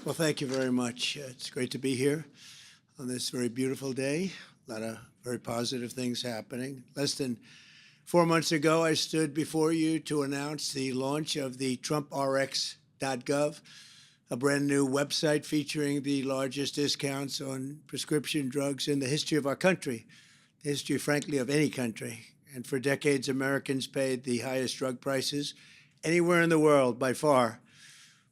Well, thank you very much. It's great to be here on this very beautiful day. A lot of very positive things happening. Less than 4 months ago, I stood before you to announce the launch of the TrumpRx.gov, a brand new website featuring the largest discounts on prescription drugs in the history of our country, the history, frankly, of any country. And for decades, Americans paid the highest drug prices anywhere in the world by far.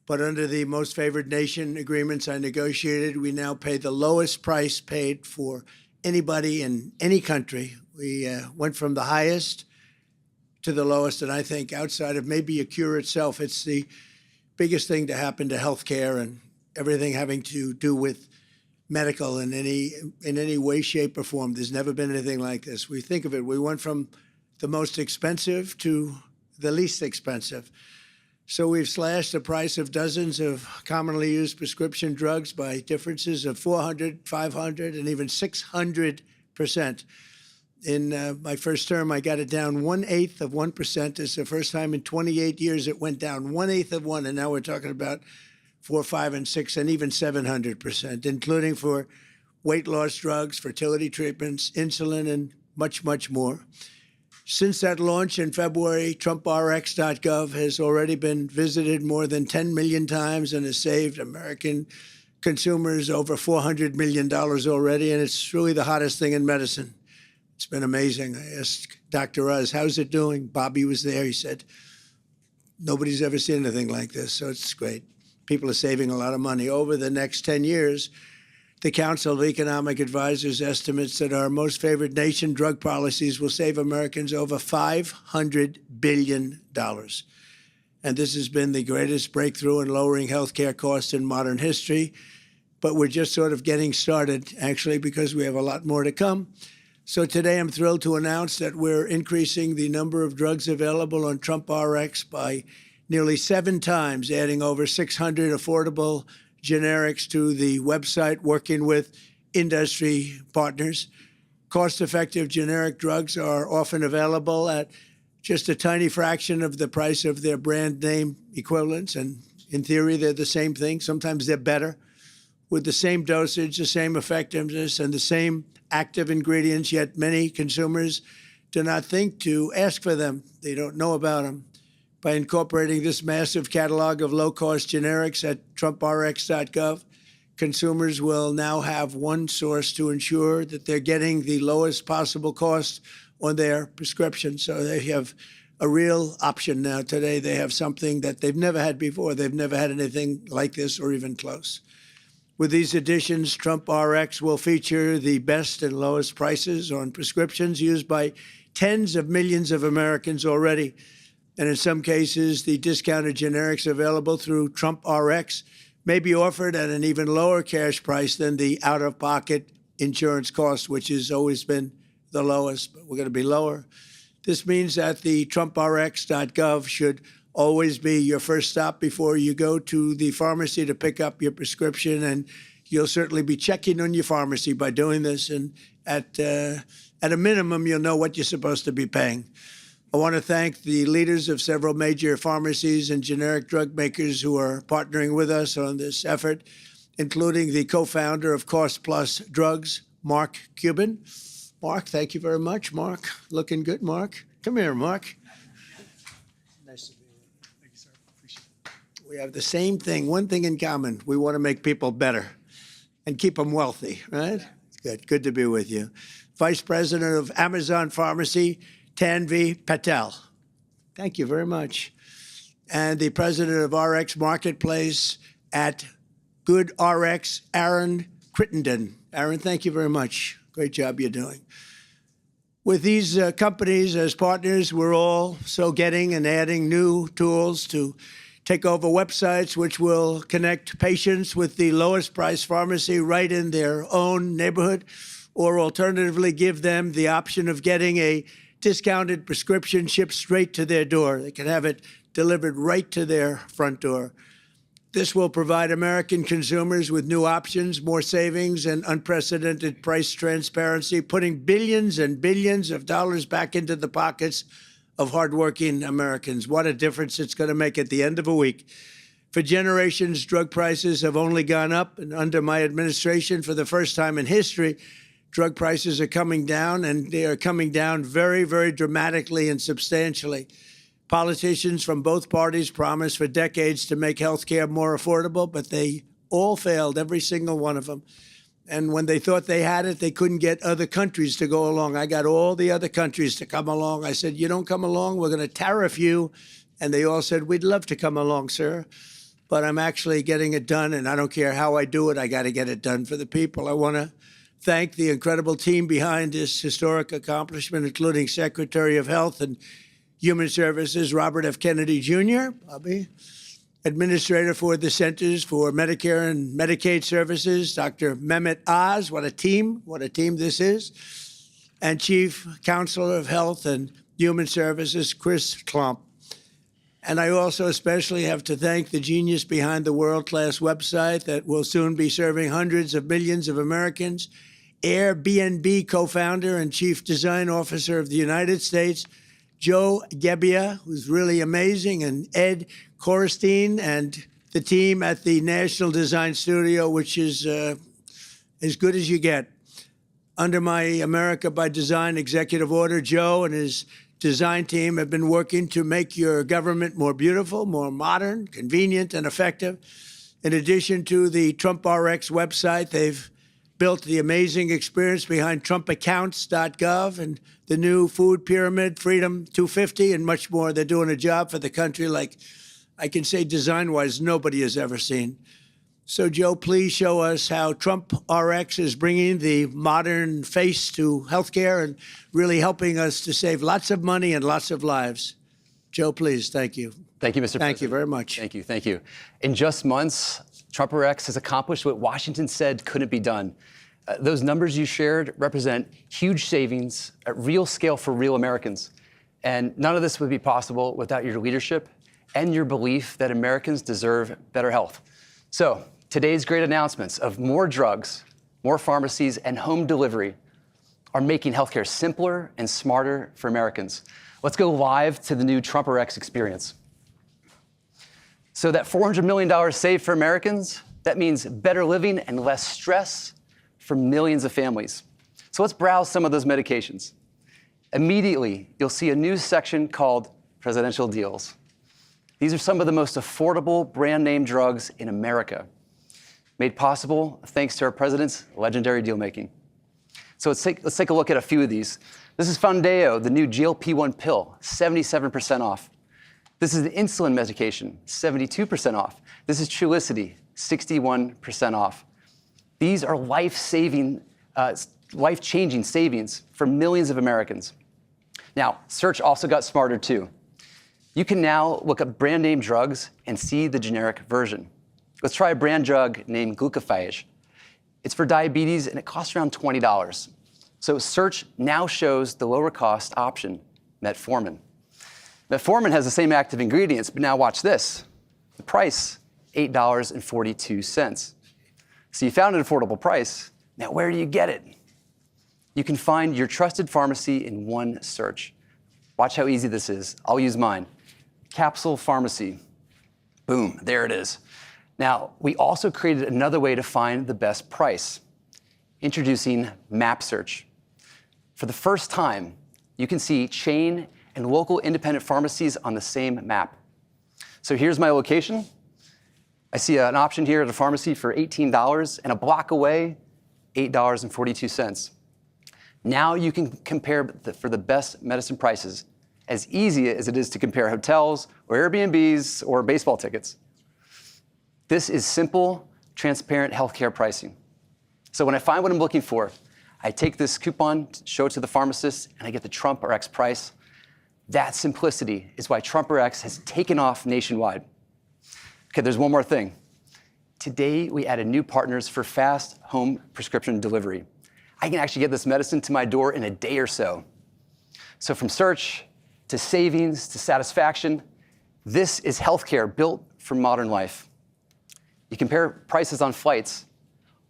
But under the most favored nation agreements I negotiated, we now pay the lowest price paid for anybody in any country. We went from the highest to the lowest, and I think outside of maybe a cure itself, it's the biggest thing to happen to healthcare and everything having to do with medical in any way, shape, or form. There's never been anything like this. We think of it, we went from the most expensive to the least expensive. So we've slashed the price of dozens of commonly used prescription drugs by differences of 400, 500, and even 600%. In my first term, I got it down 1/8 of 1%. It's the first time in 28 years it went down 1/8 of 1, and now we're talking about 4, 5, and 6, and even 700%, including for weight loss drugs, fertility treatments, insulin, and much, much more. Since that launch in February, TrumpRx.gov has already been visited more than 10 million times and has saved American consumers over $400 million already, and it's really the hottest thing in medicine. It's been amazing. I asked Dr. Oz, how's it doing? Bobby was there. He said, nobody's ever seen anything like this, so it's great. People are saving a lot of money. Over the next 10 years, the Council of Economic Advisors estimates that our most favored nation drug policies will save Americans over $500 billion. And this has been the greatest breakthrough in lowering health care costs in modern history. But we're just sort of getting started, actually, because we have a lot more to come. So today I'm thrilled to announce that we're increasing the number of drugs available on TrumpRx by nearly 7 times, adding over 600 affordable generics to the website, working with industry partners. Cost-effective generic drugs are often available at just a tiny fraction of the price of their brand name equivalents, and in theory, they're the same thing. Sometimes they're better, with the same dosage, the same effectiveness, and the same active ingredients, yet many consumers do not think to ask for them. They don't know about them. By incorporating this massive catalog of low-cost generics at TrumpRx.gov, consumers will now have one source to ensure that they're getting the lowest possible cost on their prescription. So they have a real option now. Today, they have something that they've never had before. They've never had anything like this or even close. With these additions, TrumpRx will feature the best and lowest prices on prescriptions used by tens of millions of Americans already. And in some cases, the discounted generics available through TrumpRx may be offered at an even lower cash price than the out-of-pocket insurance cost, which has always been the lowest, but we're going to be lower. This means that the TrumpRx.gov should always be your first stop before you go to the pharmacy to pick up your prescription, and you'll certainly be checking on your pharmacy by doing this, and at a minimum, you'll know what you're supposed to be paying. I want to thank the leaders of several major pharmacies and generic drug makers who are partnering with us on this effort, including the co-founder of Cost Plus Drugs, Mark Cuban. Mark, thank you very much. Mark, looking good, Mark. Come here, Mark. Nice to be with you. Thank you, sir. Appreciate it. We have the same thing, one thing in common. We want to make people better and keep them wealthy, right? Good. Good to be with you. Vice President of Amazon Pharmacy, Tanvi Patel. Thank you very much. And the president of RX Marketplace at GoodRx, Aaron Crittenden. Aaron, thank you very much. Great job you're doing. With these companies as partners, we're also getting and adding new tools to take over websites which will connect patients with the lowest price pharmacy right in their own neighborhood, or alternatively give them the option of getting a discounted prescription shipped straight to their door. They can have it delivered right to their front door. This will provide American consumers with new options, more savings, and unprecedented price transparency, putting billions and billions of dollars back into the pockets of hardworking Americans. What a difference it's going to make at the end of a week For generations, drug prices have only gone up, and under my administration, for the first time in history, drug prices are coming down, and they are coming down very, very dramatically and substantially. Politicians from both parties promised for decades to make health care more affordable, but they all failed, every single one of them. And when they thought they had it, they couldn't get other countries to go along. I got all the other countries to come along. I said, you don't come along, we're going to tariff you. And they all said, we'd love to come along, sir. But I'm actually getting it done, and I don't care how I do it. I got to get it done for the people. I want to thank the incredible team behind this historic accomplishment, including Secretary of Health and Human Services, Robert F. Kennedy Jr., Bobby, Administrator for the Centers for Medicare and Medicaid Services, Dr. Mehmet Oz. What a team this is. And Chief Counselor of Health and Human Services, Chris Klump. And I also especially have to thank the genius behind the world-class website that will soon be serving hundreds of millions of Americans, Airbnb co-founder and Chief Design Officer of the United States, Joe Gebbia, who's really amazing, and Ed Korstein, and the team at the National Design Studio, which is as good as you get. Under my America by Design executive order, Joe and his design team have been working to make your government more beautiful, more modern, convenient, and effective. In addition to the TrumpRx website, they've built the amazing experience behind TrumpAccounts.gov and the new food pyramid, Freedom 250, and much more. They're doing a job for the country like I can say design-wise nobody has ever seen. So, Joe, please show us how TrumpRx is bringing the modern face to healthcare and really helping us to save lots of money and lots of lives. Joe, please, thank you. Thank you, Mr. President. Thank you very much. Thank you. In just months, TrumpRx has accomplished what Washington said couldn't be done. Those numbers you shared represent huge savings at real scale for real Americans. And none of this would be possible without your leadership and your belief that Americans deserve better health. So, today's great announcements of more drugs, more pharmacies, and home delivery are making healthcare simpler and smarter for Americans. Let's go live to the new TrumpRx experience. So that $400 million saved for Americans, that means better living and less stress for millions of families. So let's browse some of those medications. Immediately, you'll see a new section called Presidential Deals. These are some of the most affordable brand name drugs in America, made possible thanks to our president's legendary deal making. So let's take a look at a few of these. This is Foundayo, the new GLP-1 pill, 77% off. This is the insulin medication, 72% off. This is Trulicity, 61% off. These are life-changing savings for millions of Americans. Now, search also got smarter too. You can now look up brand name drugs and see the generic version. Let's try a brand drug named Glucophage. It's for diabetes and it costs around $20. So search now shows the lower cost option, metformin. Metformin has the same active ingredients, but now watch this. The price, $8.42. So you found an affordable price. Now where do you get it? You can find your trusted pharmacy in one search. Watch how easy this is. I'll use mine. Capsule Pharmacy. Boom, there it is. Now, we also created another way to find the best price. Introducing Map Search. For the first time, you can see chain and local independent pharmacies on the same map. So here's my location. I see an option here at a pharmacy for $18, and a block away, $8.42. Now you can compare for the best medicine prices, as easy as it is to compare hotels or Airbnbs or baseball tickets. This is simple, transparent healthcare pricing. So when I find what I'm looking for, I take this coupon, show it to the pharmacist, and I get the TrumpRx price. That simplicity is why TrumpRx has taken off nationwide. Okay, there's one more thing. Today, we added new partners for fast home prescription delivery. I can actually get this medicine to my door in a day or so. So from search to savings to satisfaction, this is healthcare built for modern life. You compare prices on flights.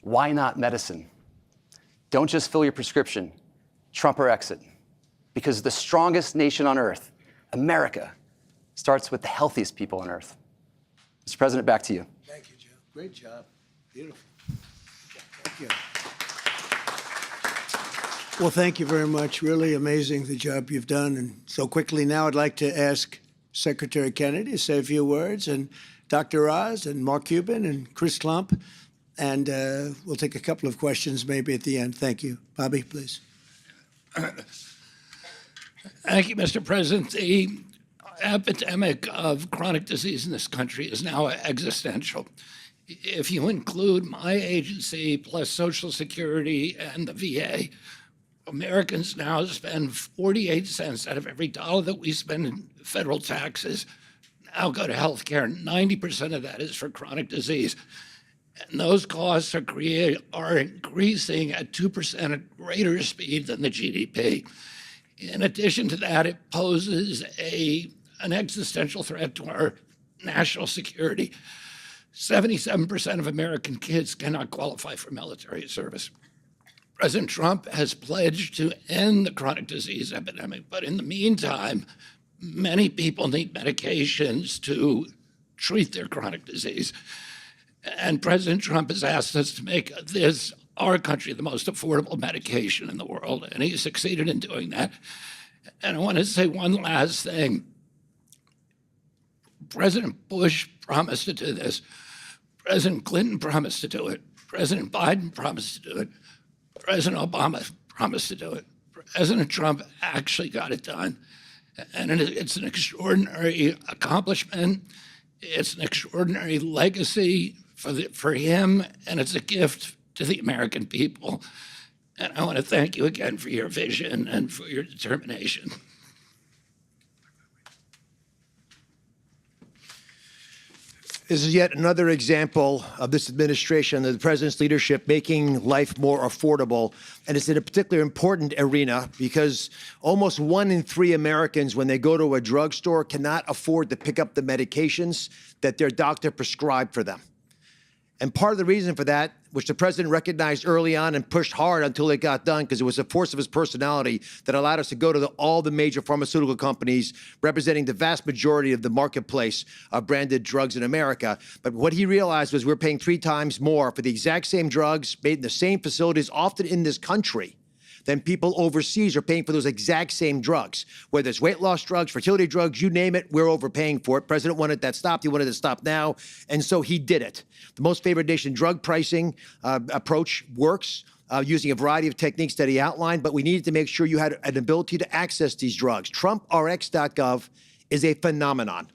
Why not medicine? Don't just fill your prescription, TrumpRx it. Because the strongest nation on earth, America, starts with the healthiest people on earth. Mr. President, back to you. Thank you, Joe. Great job. Beautiful. Thank you. Well, thank you very much. Really amazing the job you've done, and so quickly. Now I'd like to ask Secretary Kennedy to say a few words, and Dr. Oz, and Mark Cuban, and Chris Klump, and we'll take a couple of questions maybe at the end. Thank you. Bobby, please. Thank you, Mr. President. The epidemic of chronic disease in this country is now existential. If you include my agency plus Social Security and the VA, Americans now spend 48 cents out of every dollar that we spend in federal taxes now go to health care. 90% of that is for chronic disease. And those costs are increasing at 2% at greater speed than the GDP. In addition to that, it poses an existential threat to our national security. 77% of American kids cannot qualify for military service. President Trump has pledged to end the chronic disease epidemic, but in the meantime, many people need medications to treat their chronic disease. And President Trump has asked us to make our country, the most affordable medication in the world, and he succeeded in doing that. And I want to say one last thing. President Bush promised to do this. President Clinton promised to do it. President Biden promised to do it. President Obama promised to do it. President Trump actually got it done. And it's an extraordinary accomplishment. It's an extraordinary legacy for him, and it's a gift to the American people. And I want to thank you again for your vision and for your determination. This is yet another example of this administration, of the president's leadership, making life more affordable. And it's in a particularly important arena because almost 1 in 3 Americans, when they go to a drugstore, cannot afford to pick up the medications that their doctor prescribed for them. And part of the reason for that, which the president recognized early on and pushed hard until it got done, because it was a force of his personality that allowed us to go to all the major pharmaceutical companies representing the vast majority of the marketplace of branded drugs in America. But what he realized was we're paying 3 times more for the exact same drugs made in the same facilities, often in this country, than people overseas are paying for those exact same drugs. Whether it's weight loss drugs, fertility drugs, you name it, we're overpaying for it. President wanted that stopped. He wanted it to stop now. And so he did it. The most favored nation drug pricing approach works using a variety of techniques that he outlined, but we needed to make sure you had an ability to access these drugs. TrumpRx.gov is a phenomenon.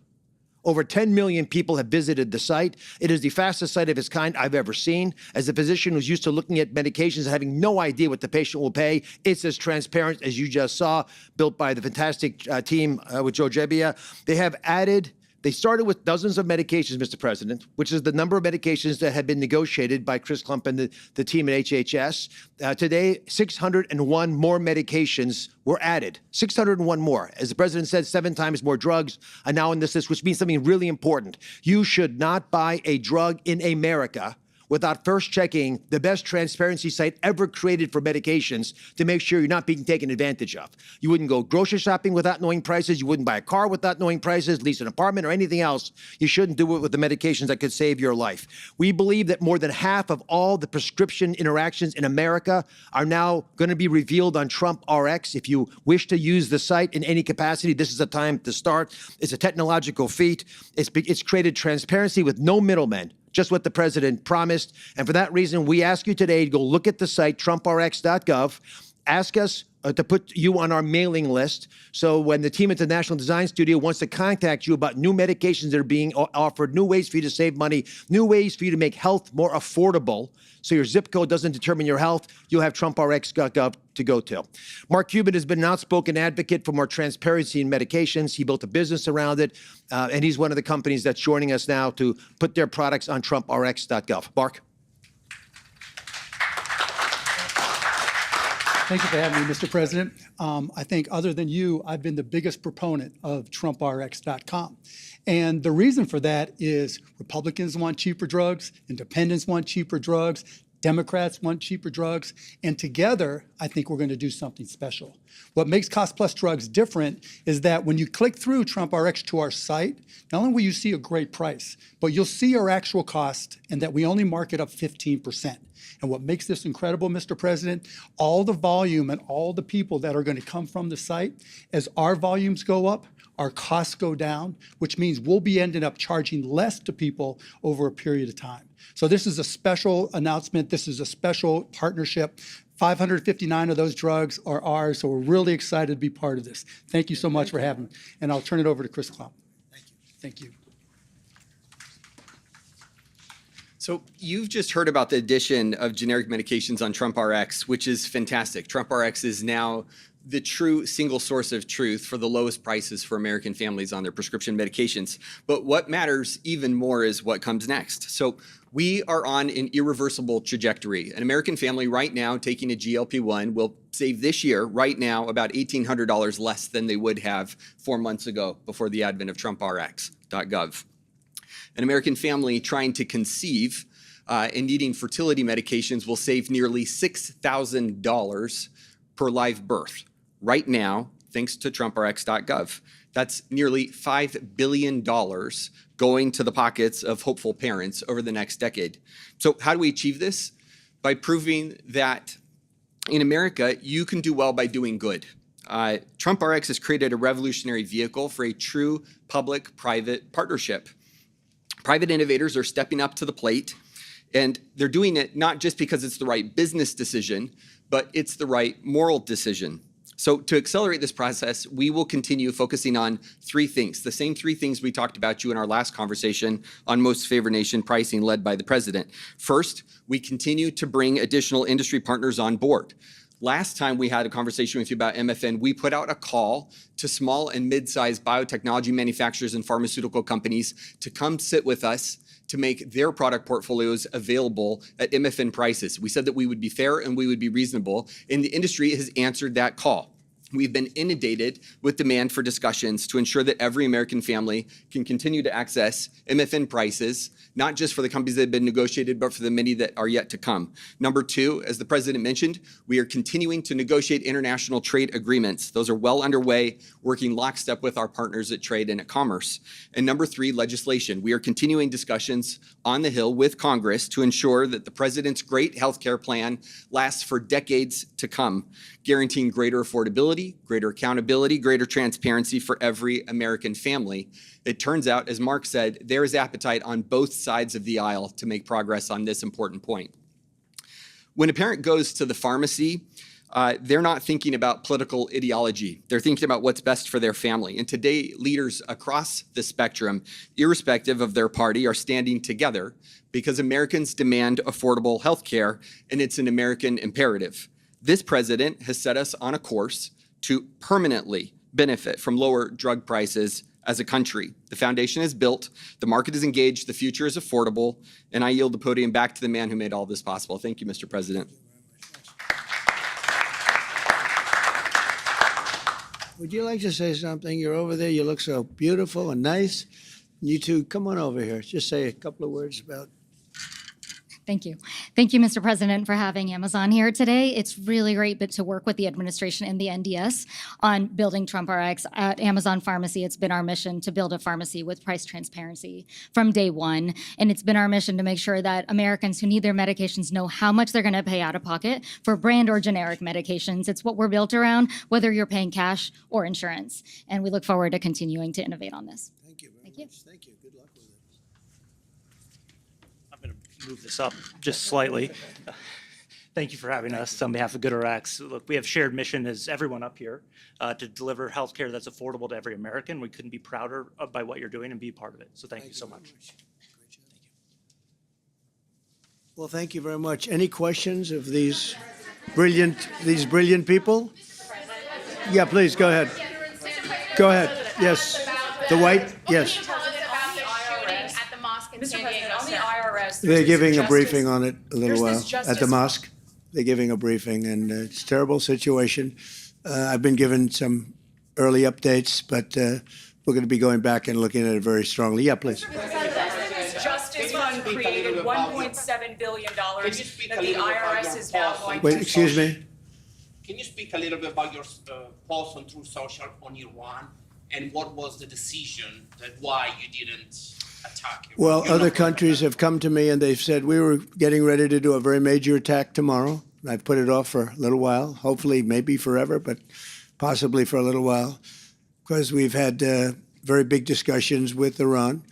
Over 10 million people have visited the site. It is the fastest site of its kind I've ever seen. As a physician who's used to looking at medications and having no idea what the patient will pay, it's as transparent as you just saw, built by the fantastic team with Joe Gebbia. They started with dozens of medications, Mr. President, which is the number of medications that had been negotiated by Chris Klump and the team at HHS. Today, 601 more medications were added. 601 more. As the president said, 7 times more drugs are now in this list, which means something really important. You should not buy a drug in America without first checking the best transparency site ever created for medications to make sure you're not being taken advantage of. You wouldn't go grocery shopping without knowing prices. You wouldn't buy a car without knowing prices, lease an apartment or anything else. You shouldn't do it with the medications that could save your life. We believe that more than half of all the prescription interactions in America are now going to be revealed on TrumpRx. If you wish to use the site in any capacity, this is the time to start. It's a technological feat. It's created transparency with no middlemen. Just what the president promised. And for that reason, we ask you today to go look at the site, TrumpRx.gov. Ask us to put you on our mailing list. So when the team at the National Design Studio wants to contact you about new medications that are being offered, new ways for you to save money, new ways for you to make health more affordable, so your zip code doesn't determine your health, you'll have TrumpRx.gov to go to. Mark Cuban has been an outspoken advocate for more transparency in medications. He built a business around it, and he's one of the companies that's joining us now to put their products on TrumpRx.gov. Mark? Thank you for having me, Mr. President. I think other than you, I've been the biggest proponent of TrumpRx.com. And the reason for that is Republicans want cheaper drugs, independents want cheaper drugs, Democrats want cheaper drugs, and together, I think we're going to do something special. What makes Cost Plus Drugs different is that when you click through TrumpRx to our site, not only will you see a great price, but you'll see our actual cost and that we only mark it up 15%. And what makes this incredible, Mr. President, all the volume and all the people that are going to come from the site, as our volumes go up, our costs go down, which means we'll be ending up charging less to people over a period of time. So this is a special announcement. This is a special partnership. 559 of those drugs are ours, so we're really excited to be part of this. Thank you so much for having me. And I'll turn it over to Chris Klump. Thank you. Thank you. So you've just heard about the addition of generic medications on TrumpRx, which is fantastic. TrumpRx is now the true single source of truth for the lowest prices for American families on their prescription medications. But what matters even more is what comes next. So we are on an irreversible trajectory. An American family right now taking a GLP-1 will save this year, right now, about $1,800 less than they would have 4 months ago before the advent of TrumpRx.gov. An American family trying to conceive and needing fertility medications will save nearly $6,000 per live birth right now, thanks to TrumpRx.gov. That's nearly $5 billion going to the pockets of hopeful parents over the next decade. So how do we achieve this? By proving that in America, you can do well by doing good. TrumpRx has created a revolutionary vehicle for a true public-private partnership. Private innovators are stepping up to the plate, and they're doing it not just because it's the right business decision, but it's the right moral decision. So to accelerate this process, we will continue focusing on 3 things, the same 3 things we talked about you in our last conversation on most favored nation pricing led by the president. First, we continue to bring additional industry partners on board. Last time we had a conversation with you about MFN, we put out a call to small and mid-sized biotechnology manufacturers and pharmaceutical companies to come sit with us to make their product portfolios available at MFN prices. We said that we would be fair and we would be reasonable, and the industry has answered that call. We've been inundated with demand for discussions to ensure that every American family can continue to access MFN prices, not just for the companies that have been negotiated, but for the many that are yet to come. Number 2, as the president mentioned, we are continuing to negotiate international trade agreements. Those are well underway, working lockstep with our partners at Trade and at Commerce. And number 3, legislation. We are continuing discussions on the Hill with Congress to ensure that the president's great health care plan lasts for decades to come, guaranteeing greater affordability, greater accountability, greater transparency for every American family. It turns out, as Mark said, there is appetite on both sides of the aisle to make progress on this important point. When a parent goes to the pharmacy, they're not thinking about political ideology. They're thinking about what's best for their family. And today, leaders across the spectrum, irrespective of their party, are standing together because Americans demand affordable health care, and it's an American imperative. This president has set us on a course to permanently benefit from lower drug prices as a country. The foundation is built, the market is engaged, the future is affordable, and I yield the podium back to the man who made all this possible. Thank you, Mr. President. Would you like to say something? You're over there. You look so beautiful and nice. You two, come on over here. Just say a couple of words about. Thank you. Thank you, Mr. President, for having Amazon here today. It's really great to work with the administration and the NDS on building TrumpRx at Amazon Pharmacy. It's been our mission to build a pharmacy with price transparency from day one. And it's been our mission to make sure that Americans who need their medications know how much they're going to pay out of pocket for brand or generic medications. It's what we're built around, whether you're paying cash or insurance. And we look forward to continuing to innovate on this. Thank you very Thank much. Thank you. Good luck with it. I'm going to move this up just slightly. Thank you for having us on behalf of GoodRx. Look, we have shared mission as everyone up here to deliver healthcare that's affordable to every American. We couldn't be prouder by what you're doing and be part of it. So thank you so much. Great job. Well, thank you very much. Any questions of these brilliant people? Yeah, please, go ahead. Go ahead. Yes. The white? Yes. Mr. President, on the IRS, They're giving a briefing on it a little while at the mosque. They're giving a briefing, and it's a terrible situation. I've been given some early updates, but we're going to be going back and looking at it very strongly. Yeah, please. Justice fund fund created $1.7 billion that the IRS is now going Wait, to. excuse me? Can you speak a little bit about your post on Truth Social on Iran and what was the decision that why you didn't attack Iran? Well, You're other not going countries to have come to me and they've said we were getting ready to do a very major attack tomorrow. I've put it off for a little while, hopefully maybe forever, but possibly for a little while, because we've had very big discussions with Iran,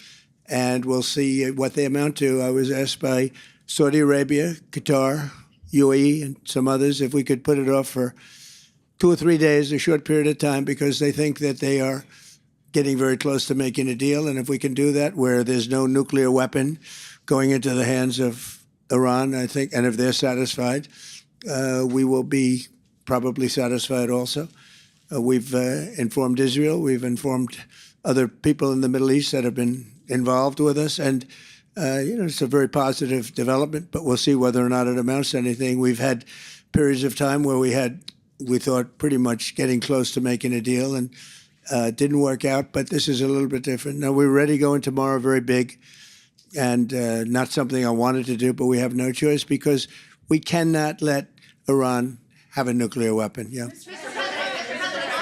and we'll see what they amount to. I was asked by Saudi Arabia, Qatar, UAE, and some others if we could put it off for 2 or 3 days, a short period of time, because they think that they are getting very close to making a deal. And if we can do that where there's no nuclear weapon going into the hands of Iran, I think, and if they're satisfied, we will be probably satisfied also. We've informed Israel. We've informed other people in the Middle East that have been involved with us. And, it's a very positive development, but we'll see whether or not it amounts to anything. We've had periods of time where we thought pretty much getting close to making a deal, and it didn't work out, but this is a little bit different. Now, we're ready going tomorrow, very big, and not something I wanted to do, but we have no choice because we cannot let Iran have a nuclear weapon. Yeah.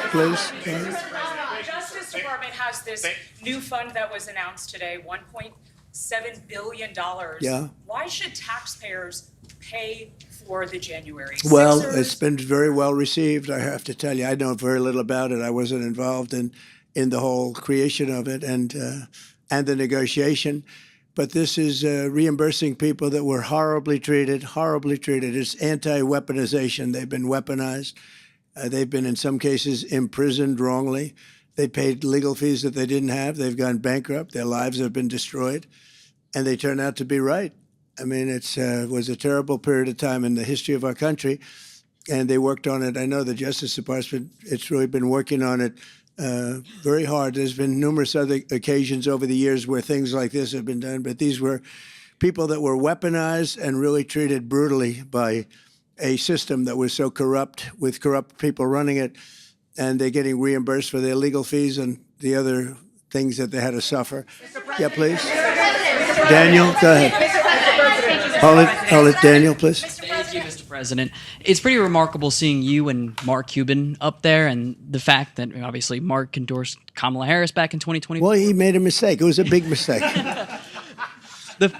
Please. The Justice Department has this new fund that was announced today, $1.7 billion. Yeah. Why should taxpayers pay for the January 6ers? Well, it's been very well received, I have to tell you. I know very little about it. I wasn't involved in the whole creation of it and the negotiation. But this is reimbursing people that were horribly treated, horribly treated. It's anti-weaponization. They've been weaponized. They've been, in some cases, imprisoned wrongly. They paid legal fees that they didn't have. They've gone bankrupt. Their lives have been destroyed. And they turn out to be right. I mean, it was a terrible period of time in the history of our country. And they worked on it. I know the Justice Department, it's really been working on it very hard. There's been numerous other occasions over the years where things like this have been done. But these were people that were weaponized and really treated brutally by a system that was so corrupt, with corrupt people running it, and they're getting reimbursed for their legal fees and the other things that they had to suffer. Yeah, please. Daniel, go ahead. Hold it, Daniel, please. Thank you, Mr. President. It's pretty remarkable seeing you and Mark Cuban up there, and the fact that obviously Mark endorsed Kamala Harris back in 2020. Well, he made a mistake. It was a big mistake.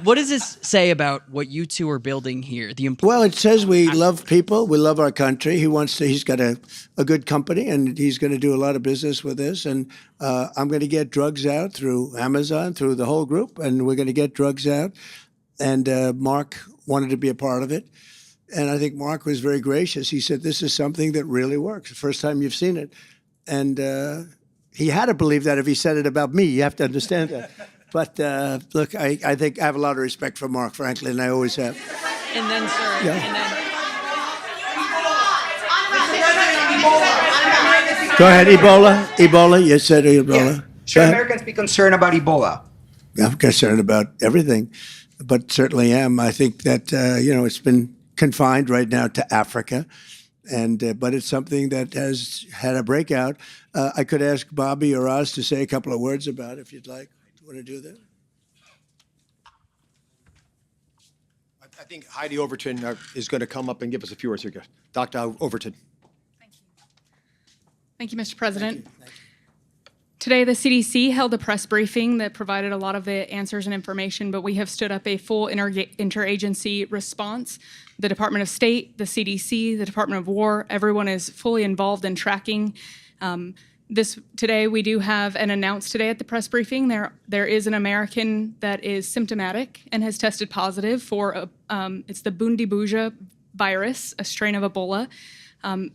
What does this say about what you two are building here? Well, it says we love people. We love our country. He's got a good company, and he's going to do a lot of business with this. And I'm going to get drugs out through Amazon, through the whole group, and we're going to get drugs out. And Mark wanted to be a part of it. And I think Mark was very gracious. He said, this is something that really works. The first time you've seen it. And he had to believe that if he said it about me. You have to understand that. But look, I think I have a lot of respect for Mark, frankly, and I always have. And then, sir, Yeah. and then Go ahead, Ebola. You said Ebola. Yeah. Should Americans be concerned about Ebola? I'm concerned about everything, but certainly am. I think that, it's been confined right now to Africa, and but it's something that has had a breakout. I could ask Bobby or Oz to say a couple of words about it if you'd like. Do you want to do that? I think Heidi Overton is going to come up and give us a few words here. Dr. Overton. Thank you, Mr. President. Today, the CDC held a press briefing that provided a lot of the answers and information, but we have stood up a full interagency response. The Department of State, the CDC, the Department of War, everyone is fully involved in tracking. Today, we do have an announced today at the press briefing. There is an American that is symptomatic and has tested positive for, it's the Bundibuja virus, a strain of Ebola.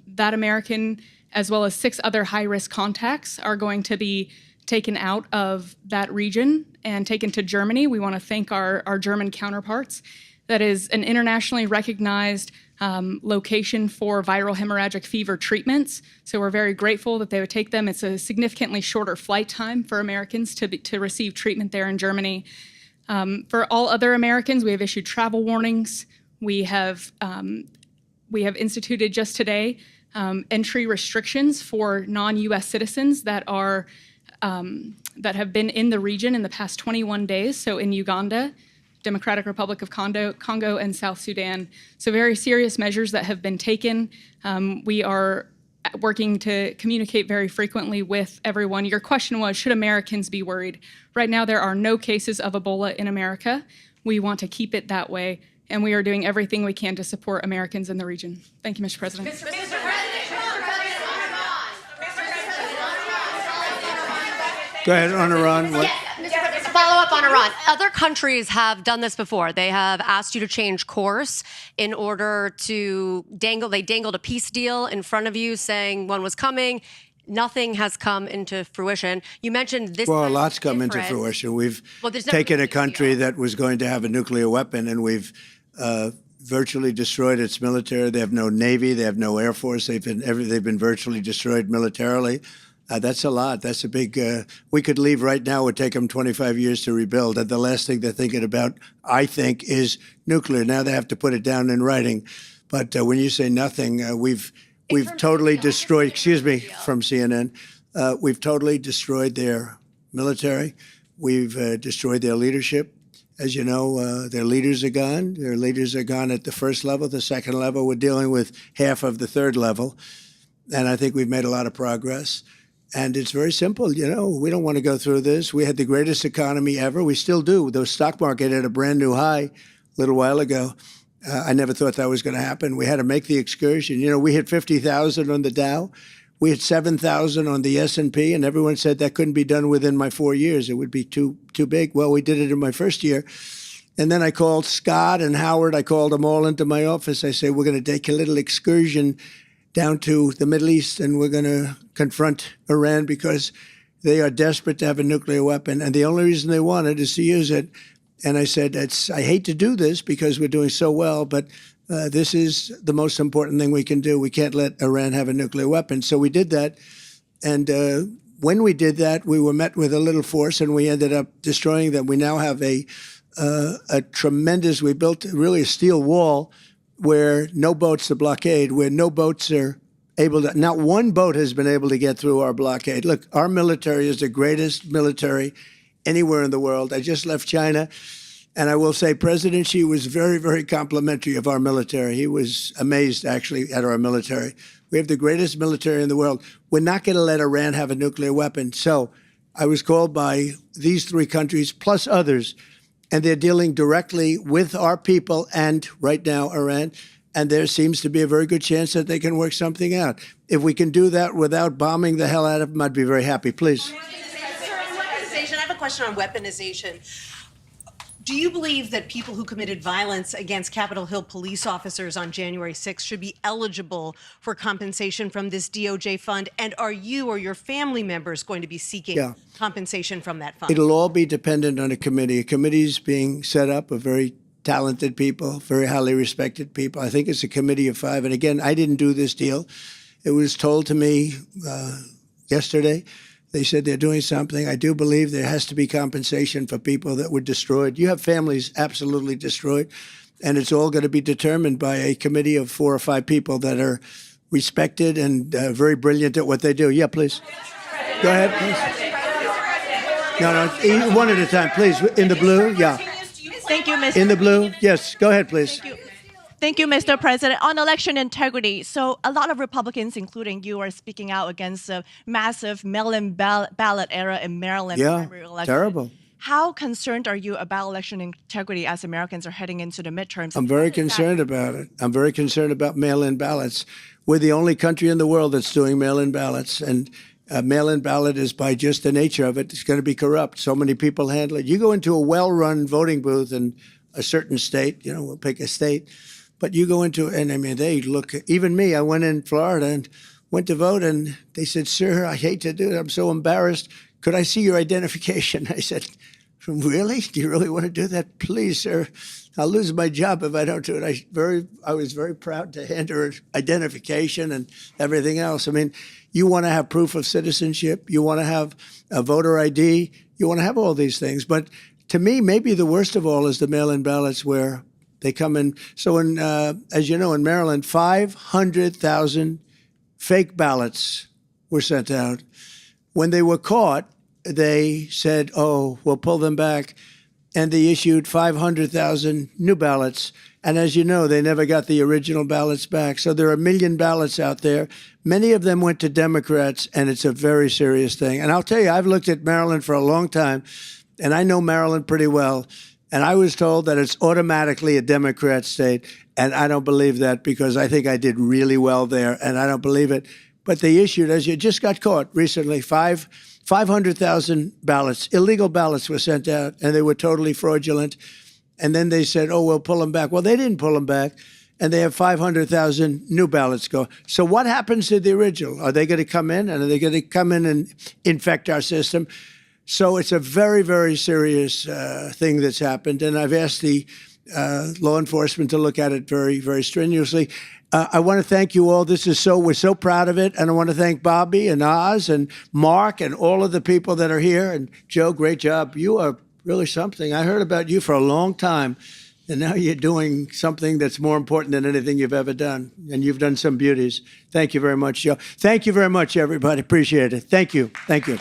That American, as well as 6 other high-risk contacts, are going to be taken out of that region and taken to Germany. We want to thank our German counterparts. That is an internationally recognized location for viral hemorrhagic fever treatments. So we're very grateful that they would take them. It's a significantly shorter flight time for Americans to receive treatment there in Germany. For all other Americans, we have issued travel warnings. We have instituted just today entry restrictions for non-U.S. citizens that have been in the region in the past 21 days. So in Uganda, Democratic Republic of Congo, and South Sudan. So very serious measures that have been taken. We are working to communicate very frequently with everyone. Your question was, should Americans be worried? Right now, there are no cases of Ebola in America. We want to keep it that way, and we are doing everything we can to support Americans in the region. Thank you, Mr. President. Go ahead, on Iran. What? Follow up on Iran. Other countries have done this before. They have asked you to change course in order to they dangled a peace deal in front of you saying one was coming. Nothing has come into fruition. You mentioned this. Well, a lot's come into fruition. We've taken a country that was going to have a nuclear weapon, and we've virtually destroyed its military. They have no navy. They have no air force. They've been virtually destroyed militarily. That's a lot. That's a big. We could leave right now. It would take them 25 years to rebuild. And the last thing they're thinking about, I think, is nuclear. Now they have to put it down in writing. But when you say nothing, we've totally destroyed. Excuse me, from CNN. We've totally destroyed their military. We've destroyed their leadership. As you know, their leaders are gone. Their leaders are gone at the first level. The second level, we're dealing with half of the third level. And I think we've made a lot of progress. And it's very simple. You know, we don't want to go through this. We had the greatest economy ever. We still do. The stock market hit a brand new high a little while ago. I never thought that was going to happen. We had to make the excursion. You know, we hit 50,000 on the Dow. We hit 7,000 on the S&P, and everyone said that couldn't be done within my 4 years. It would be too big. Well, we did it in my first year. And then I called Scott and Howard. I called them all into my office. I said, we're going to take a little excursion down to the Middle East, and we're going to confront Iran because they are desperate to have a nuclear weapon. And the only reason they want it is to use it. And I said, I hate to do this because we're doing so well, but this is the most important thing we can do. We can't let Iran have a nuclear weapon. So we did that. And when we did that, we were met with a little force, and we ended up destroying them. We now have a tremendous, we built really a steel wall where no boats to blockade, where no boats are able to, not one boat has been able to get through our blockade. Look, our military is the greatest military anywhere in the world. I just left China, and I will say President Xi was very, very complimentary of our military. He was amazed, actually, at our military. We have the greatest military in the world. We're not going to let Iran have a nuclear weapon. So I was called by these three countries, plus others, and they're dealing directly with our people and, right now, Iran. And there seems to be a very good chance that they can work something out. If we can do that without bombing the hell out of them, I'd be very happy. Please. I have a question on weaponization. Do you believe that people who committed violence against Capitol Hill police officers on January 6th should be eligible for compensation from this DOJ fund? And are you or your family members going to be seeking compensation from that fund? It'll all be dependent on a committee. A committee's being set up of very talented people, very highly respected people. I think it's a committee of 5. And again, I didn't do this deal. It was told to me yesterday. They said they're doing something. I do believe there has to be compensation for people that were destroyed. You have families absolutely destroyed, and it's all going to be determined by a committee of 4 or 5 people that are respected and very brilliant at what they do. Yeah, please. Go ahead, please. No, one at a time, please. In the blue, yeah. Thank you, Mr. In the blue, yes. Go ahead, please. Thank you, Mr. President. On election integrity, so a lot of Republicans, including you, are speaking out against a massive mail-in ballot era in Maryland primary election. Terrible. How concerned are you about election integrity as Americans are heading into the midterms? I'm very concerned about it. I'm very concerned about mail-in ballots. We're the only country in the world that's doing mail-in ballots, and a mail-in ballot is, by just the nature of it, it's going to be corrupt. So many people handle it. You go into a well-run voting booth in a certain state, we'll pick a state, but you go into, and I mean, they look, even me, I went in Florida and went to vote, and they said, sir, I hate to do it. I'm so embarrassed. Could I see your identification? I said, really? Do you really want to do that? Please, sir. I'll lose my job if I don't do it. I was very proud to hand her identification and everything else. I mean, you want to have proof of citizenship. You want to have a voter ID. You want to have all these things. But to me, maybe the worst of all is the mail-in ballots where they come in. So, as you know, in Maryland, 500,000 fake ballots were sent out. When they were caught, they said, oh, we'll pull them back. and they issued 500,000 new ballots. And as you know, they never got the original ballots back. So there are 1 million ballots out there. Many of them went to Democrats, and it's a very serious thing. And I'll tell you, I've looked at Maryland for a long time, and I know Maryland pretty well. And I was told that it's automatically a Democrat state. And I don't believe that, because I think I did really well there, and I don't believe it. But they issued, as you just got caught recently, 500,000 ballots, illegal ballots were sent out, and they were totally fraudulent. And then they said, oh, we'll pull them back. Well, they didn't pull them back, and they have 500,000 new ballots go. So what happens to the original? Are they going to come in, and are they going to come in and infect our system? So it's a very, very serious thing that's happened, and I've asked the law enforcement to look at it very, very strenuously. I want to thank you all. We're so proud of it. And I want to thank Bobby and Oz and Mark and all of the people that are here. And Joe, great job. You are really something. I heard about you for a long time, and now you're doing something that's more important than anything you've ever done. And you've done some beauties. Thank you very much, Joe. Thank you very much, everybody. Appreciate it. Thank you. Thank you.